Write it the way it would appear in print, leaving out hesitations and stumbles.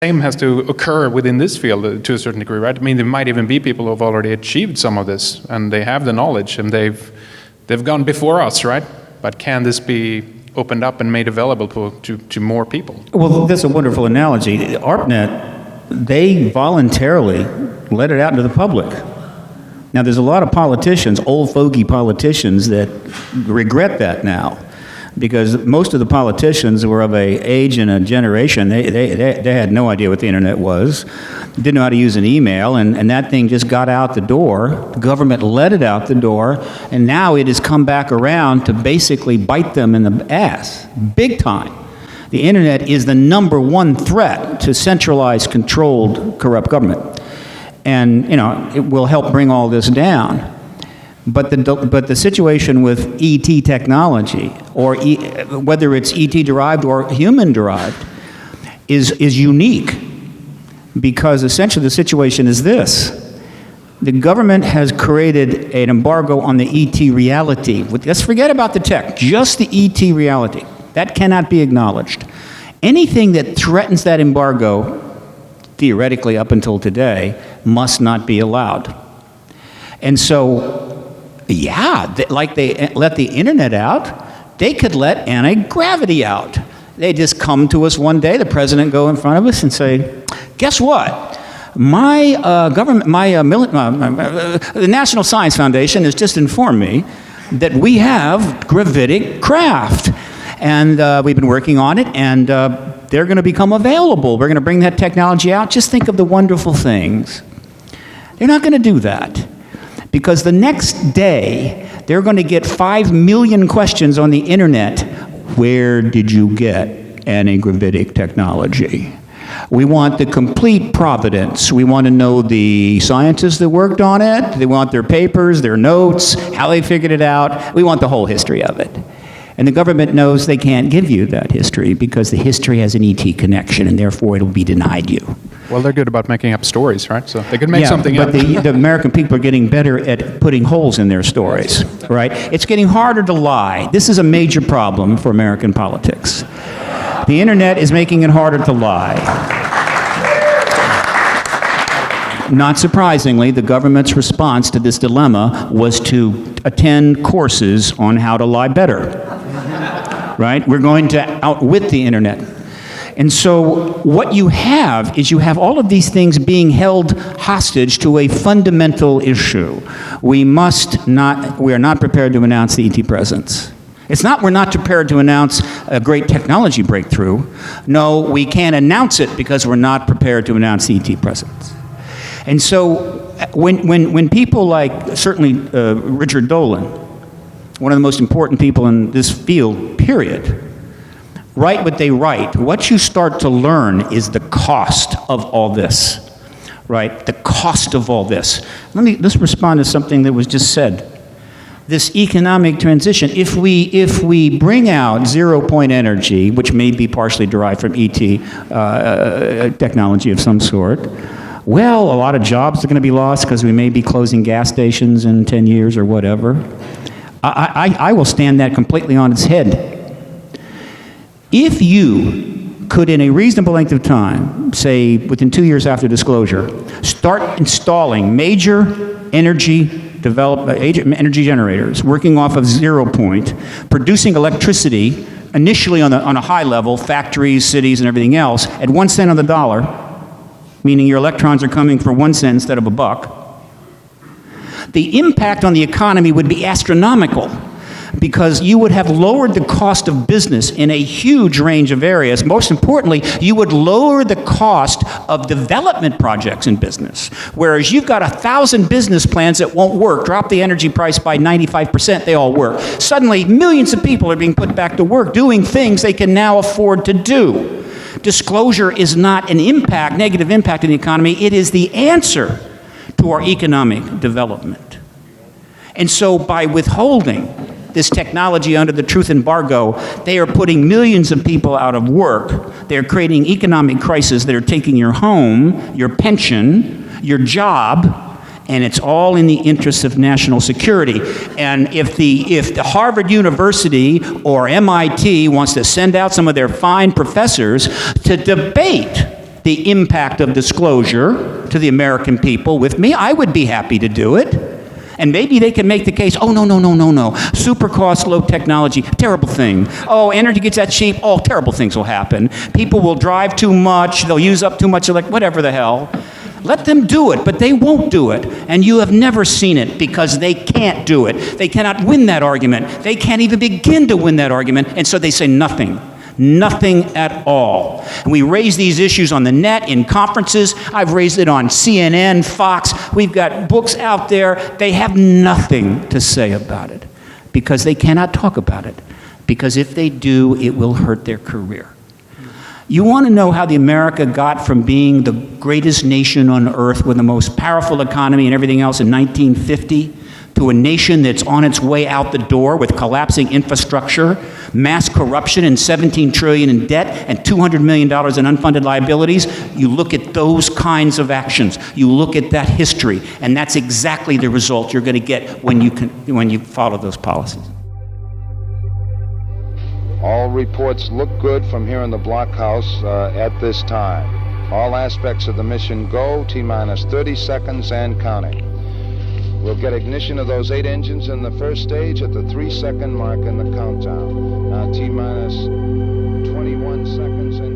Same has to occur within this field to a certain degree, right? I mean, there might even be people who have already achieved some of this, and they have the knowledge, and they've gone before us, right? But can this be opened up and made available to more people? Well, that's a wonderful analogy. ARPANET, they voluntarily let it out into the public. Now, there's a lot of politicians, old fogey politicians, that regret that now, because most of the politicians were of a age and a generation, they had no idea what the internet was, didn't know how to use an email, and that thing just got out the door. The government let it out the door, and now it has come back around to basically bite them in the ass, big time. The internet is the number one threat to centralized, controlled, corrupt government. And, you know, it will help bring all this down. But the situation with ET technology, or whether it's ET derived or human derived, is unique, because essentially the situation is this: the government has created an embargo on the ET reality. Let's forget about the tech, just the ET reality. That cannot be acknowledged. Anything that threatens that embargo, theoretically up until today, must not be allowed. And so, yeah, like they let the internet out, they could let anti-gravity out. They just come to us one day, the president go in front of us and say, guess what? My government, the National Science Foundation has just informed me that we have gravitic craft. And we've been working on it, and they're going to become available. We're going to bring that technology out. Just think of the wonderful things. They're not going to do that, because the next day, they're going to get 5 million questions on the internet. Where did you get anti-gravitic technology? We want the complete provenance. We want to know the scientists that worked on it. They want their papers, their notes, how they figured it out. We want the whole history of it. And the government knows they can't give you that history because the history has an ET connection, and therefore it'll be denied you. Well, they're good about making up stories, right? So they could make something up. But the American people are getting better at putting holes in their stories, right? It's getting harder to lie. This is a major problem for American politics. The internet is making it harder to lie. Not surprisingly, the government's response to this dilemma was to attend courses on how to lie better. Right? We're going to outwit the internet. And so what you have is you have all of these things being held hostage to a fundamental issue. We are not prepared to announce the ET presence. It's not we're not prepared to announce a great technology breakthrough. No, we can't announce it because we're not prepared to announce the ET presence. And so when people like, certainly Richard Dolan, one of the most important people in this field, period, write what they write, what you start to learn is the cost of all this, right? The cost of all this. Let's respond to something that was just said. This economic transition, if we bring out zero-point energy, which may be partially derived from ET technology of some sort, well, a lot of jobs are going to be lost because we may be closing gas stations in 10 years or whatever. I will stand that completely on its head. If you could, in a reasonable length of time, say within 2 years after disclosure, start installing major energy generators working off of 0 point, producing electricity initially on a high level, factories, cities, and everything else, at 1 cent on the dollar, meaning your electrons are coming for 1 cent instead of $1, the impact on the economy would be astronomical, because you would have lowered the cost of business in a huge range of areas. Most importantly, you would lower the cost of development projects in business. Whereas you've got 1,000 business plans that won't work, drop the energy price by 95%, they all work. Suddenly, millions of people are being put back to work doing things they can now afford to do. Disclosure is not an impact, negative impact in the economy. It is the answer to our economic development. And so by withholding this technology under the truth embargo, they are putting millions of people out of work. They're creating economic crises that are taking your home, your pension, your job, and it's all in the interest of national security. And if the Harvard University or MIT wants to send out some of their fine professors to debate the impact of disclosure to the American people with me, I would be happy to do it. And maybe they can make the case, oh, no. Super cost, low technology, terrible thing. Oh, energy gets that cheap, oh, terrible things will happen. People will drive too much, they'll use up too much, whatever the hell. Let them do it, but they won't do it. And you have never seen it because they can't do it. They cannot win that argument. They can't even begin to win that argument, and so they say nothing. Nothing at all. And we raise these issues on the net, in conferences. I've raised it on CNN, Fox. We've got books out there. They have nothing to say about it because they cannot talk about it. Because if they do, it will hurt their career. You want to know how the America got from being the greatest nation on earth with the most powerful economy and everything else in 1950 to a nation that's on its way out the door with collapsing infrastructure, mass corruption, and $17 trillion in debt, and $200 million in unfunded liabilities? You look at those kinds of actions. You look at that history, and that's exactly the result you're going to get when you follow those policies. All reports look good from here in the blockhouse at this time. All aspects of the mission go, T-minus 30 seconds and counting. We'll get ignition of those 8 engines in the first stage at the 3-second mark in the countdown. Now T-minus 21 seconds and